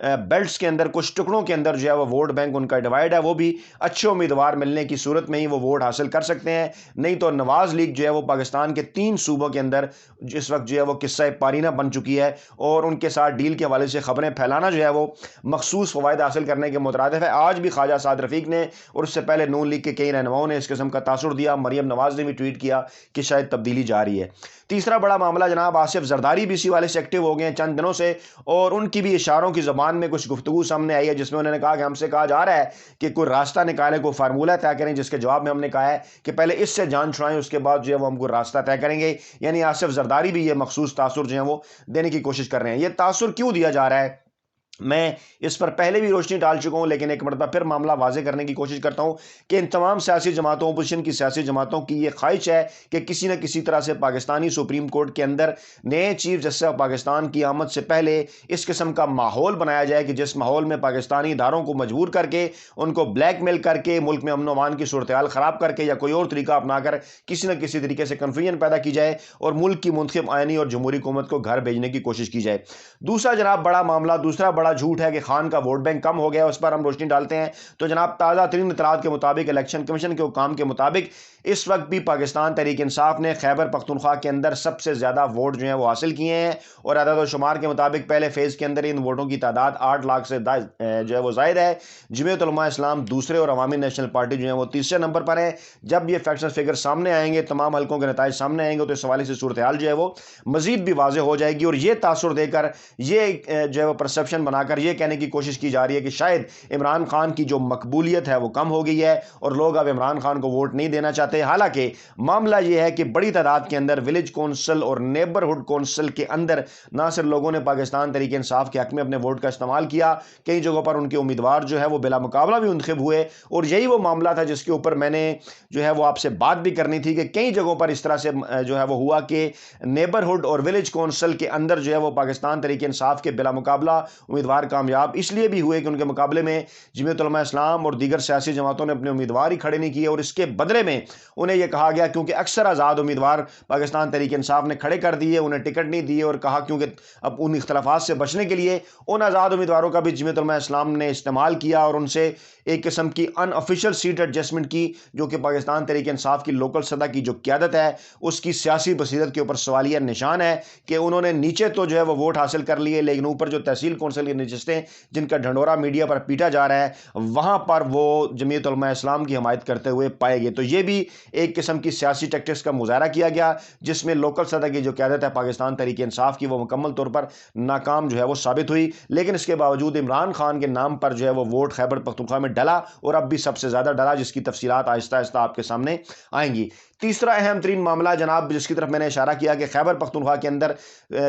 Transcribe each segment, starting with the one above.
Belts کے اندر, کچھ ٹکڑوں کے اندر جو ہے وہ ووٹ بینک ان کا ڈیوائڈ ہے, وہ بھی اچھے امیدوار ملنے کی صورت میں ہی وہ ووٹ حاصل کر سکتے ہیں. نہیں تو نواز لیگ جو ہے وہ پاکستان کے 3 صوبوں کے اندر جس وقت جو ہے وہ قصہ پارینہ بن چکی ہے, اور ان کے ساتھ ڈیل کے حوالے سے خبریں پھیلانا جو ہے وہ مخصوص فوائد حاصل کرنے کے مترادف ہے. آج بھی خواجہ سعد رفیق نے اور اس سے پہلے نون لیگ کے کئی رہنماؤں نے اس قسم کا تاثر دیا. مریم نواز نے بھی ٹویٹ کیا کہ شاید تبدیلی جاری ہے. تیسرا بڑا معاملہ جناب, آصف زرداری بھی اسی والے سے ایکٹیو ہو گئے ہیں چند دنوں سے, اور ان کی بھی اشاروں کی زبان میں کچھ گفتگو سامنے آئی ہے جس میں انہوں نے کہا کہ ہم سے کہا جا رہا ہے کہ کوئی راستہ نکالیں, کوئی فارمولہ طے کریں, جس کے جواب میں ہم نے کہا ہے کہ پہلے اس سے جان چھڑائیں, اس کے بعد جو ہے وہ ہم کو راستہ طے کریں گے. یعنی آصف زرداری بھی یہ مخصوص تاثر جو ہے وہ دینے کی کوشش کر رہے ہیں. یہ تاثر کیوں دیا جا رہا ہے, میں اس پر پہلے بھی روشنی ڈال چکا ہوں, لیکن ایک مرتبہ پھر معاملہ واضح کرنے کی کوشش کرتا ہوں کہ ان تمام سیاسی جماعتوں, اپوزیشن کی سیاسی جماعتوں کی یہ خواہش ہے کہ کسی نہ کسی طرح سے پاکستانی سپریم کورٹ کے اندر نئے چیف جسٹس آف پاکستان کی آمد سے پہلے اس قسم کا ماحول بنایا جائے کہ جس ماحول میں پاکستانی اداروں کو مجبور کر کے, ان کو بلیک میل کر کے, ملک میں امن و امان کی صورتحال خراب کر کے یا کوئی اور طریقہ اپنا کر کسی نہ کسی طریقے سے کنفیوژن پیدا کی جائے اور ملک کی منتخب آئینی اور جمہوری حکومت کو گھر بھیجنے کی کوشش کی جائے. دوسرا جناب بڑا معاملہ, دوسرا بڑا جھوٹ ہے کہ خان کا ووٹ بینک کم ہو گیا, اس پر ہم روشنی ڈالتے ہیں. تو جناب تازہ ترین اطلاعات کے مطابق, الیکشن کمیشن کے حکام کے مطابق, اس وقت بھی پاکستان تحریک انصاف نے خیبر پختونخوا کے اندر سب سے زیادہ ووٹ جو ہیں وہ حاصل کیے ہیں, اور اعداد و شمار کے مطابق پہلے فیز کے اندر ان ووٹوں کی تعداد 8 لاکھ سے جو ہے وہ زائد ہے. جمعیت علماء اسلام دوسرے اور عوامی نیشنل پارٹی جو ہے وہ تیسرے نمبر پر ہے. جب یہ فیکٹس فگر سامنے آئیں گے, تمام حلقوں کے نتائج سامنے آئیں گے, تو اس حوالے سے صورتحال جو ہے وہ مزید بھی واضح ہو جائے گی. اور یہ تاثر دے کر, یہ جو ہے وہ پرسیپشن بنا کر یہ کہنے کی کوشش کی جا رہی ہے کہ شاید عمران خان کی جو مقبولیت ہے وہ کم ہو گئی ہے اور لوگ اب عمران خان کو ووٹ نہیں دینا چاہتے. حالانکہ معاملہ یہ ہے کہ بڑی تعداد کے اندر ولیج کونسل اور نیبرہڈ کونسل کے اندر نہ صرف لوگوں نے پاکستان تحریک انصاف کے حق میں اپنے ووٹ کا استعمال کیا, کئی جگہوں پر ان کے امیدوار جو ہے وہ بلا مقابلہ بھی منتخب ہوئے. اور یہی وہ معاملہ تھا جس کے اوپر میں نے جو ہے وہ آپ سے بات بھی کرنی تھی کہ کئی جگہوں پر اس طرح سے جو ہے وہ ہوا کہ نیبرہڈ اور ولیج کونسل کے اندر جو ہے وہ پاکستان تحریک انصاف کے بلا مقابلہ امیدوار کامیاب اس لیے بھی ہوئے کہ ان کے مقابلے میں جمعیت علماء اسلام اور دیگر سیاسی جماعتوں نے اپنے امیدوار ہی کھڑے نہیں کیے, اور اس کے بدلے میں انہیں یہ کہا گیا کیونکہ اکثر آزاد امیدوار پاکستان تحریک انصاف نے کھڑے کر دیے, انہیں ٹکٹ نہیں دیے, اور کہا کیونکہ اب ان اختلافات سے بچنے کے لیے ان آزاد امیدواروں کا بھی جمعیت علماء اسلام نے استعمال کیا اور ان سے ایک قسم کی ان آفیشیل سیٹ ایڈجسٹمنٹ کی, جو کہ پاکستان تحریک انصاف کی لوکل سطح کی جو قیادت ہے اس کی سیاسی بصیرت کے اوپر سوالیہ نشان ہے کہ انہوں نے نیچے تو جو ہے وہ ووٹ حاصل کر لیے, لیکن اوپر جو تحصیل کونسل کی نشستیں جن کا ڈھنڈورا میڈیا پر پیٹا جا رہا ہے وہاں پر وہ جمعیت علماء اسلام کی حمایت کرتے ہوئے پائے گئے. تو یہ بھی ایک قسم کی سیاسی ٹیکٹکس کا مظاہرہ کیا گیا جس میں لوکل سطح کی جو قیادت ہے پاکستان تحریک انصاف کی وہ مکمل طور پر ناکام جو ہے وہ ثابت ہوئی. لیکن اس کے باوجود عمران خان کے نام پر جو ہے وہ ووٹ خیبر پختونخوا میں ڈلا, اور اب بھی سب سے زیادہ ڈلا, جس کی تفصیلات آہستہ آہستہ آپ کے سامنے آئیں گی. تیسرا اہم ترین معاملہ جناب جس کی طرف میں نے اشارہ کیا کہ خیبر پختونخوا کے اندر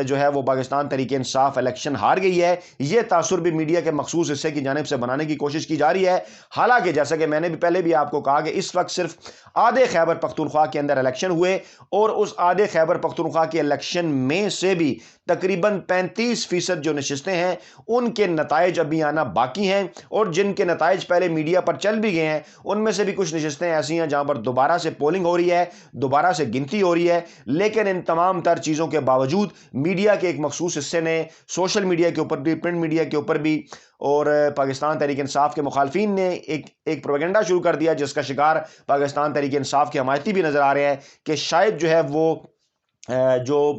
جو ہے وہ پاکستان تحریک انصاف الیکشن ہار گئی ہے, یہ تاثر بھی میڈیا کے مخصوص حصے کی جانب سے بنانے کی کوشش کی جا رہی ہے. حالانکہ جیسا کہ میں نے بھی پہلے بھی آپ کو کہا کہ اس وقت صرف آدھے خیبر پختونخوا کے اندر الیکشن ہوئے, اور اس آدھے خیبر پختونخوا کے الیکشن میں سے بھی تقریباً 35% جو نشستیں ہیں ان کے نتائج ابھی آنا باقی ہیں, اور جن کے نتائج پہلے میڈیا پر چل بھی گئے ہیں ان میں سے بھی کچھ نشستیں ایسی ہیں جہاں پر دوبارہ سے پولنگ ہو رہی ہے, دوبارہ سے گنتی ہو رہی ہے. لیکن ان تمام تر چیزوں کے باوجود میڈیا کے ایک مخصوص حصے نے, سوشل میڈیا کے اوپر بھی, پرنٹ میڈیا کے اوپر بھی, اور پاکستان تحریک انصاف کے مخالفین نے ایک پروپیگنڈا شروع کر دیا جس کا شکار پاکستان تحریک انصاف کے حمایتی بھی نظر آ رہے ہیں کہ شاید جو ہے وہ جو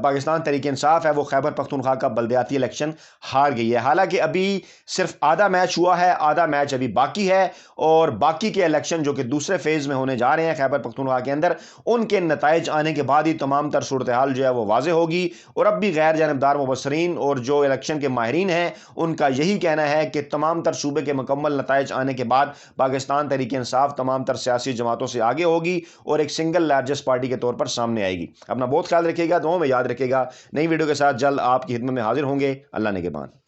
پاکستان تحریک انصاف ہے وہ خیبر پختونخوا کا بلدیاتی الیکشن ہار گئی ہے. حالانکہ ابھی صرف آدھا میچ ہوا ہے, آدھا میچ ابھی باقی ہے, اور باقی کے الیکشن جو کہ دوسرے فیز میں ہونے جا رہے ہیں خیبر پختونخوا کے اندر, ان کے نتائج آنے کے بعد ہی تمام تر صورتحال جو ہے وہ واضح ہوگی. اور اب بھی غیر جانبدار مبصرین اور جو الیکشن کے ماہرین ہیں ان کا یہی کہنا ہے کہ تمام تر صوبے کے مکمل نتائج آنے کے بعد پاکستان تحریک انصاف تمام تر سیاسی جماعتوں سے آگے ہوگی اور ایک سنگل لارجسٹ پارٹی کے طور پر سامنے آئے گی. اپنا بہت خیال رکھیے گا, دعاؤں میں یاد رکھیے گا. نئی ویڈیو کے ساتھ جلد آپ کی خدمت میں حاضر ہوں گے. اللہ نگہبان.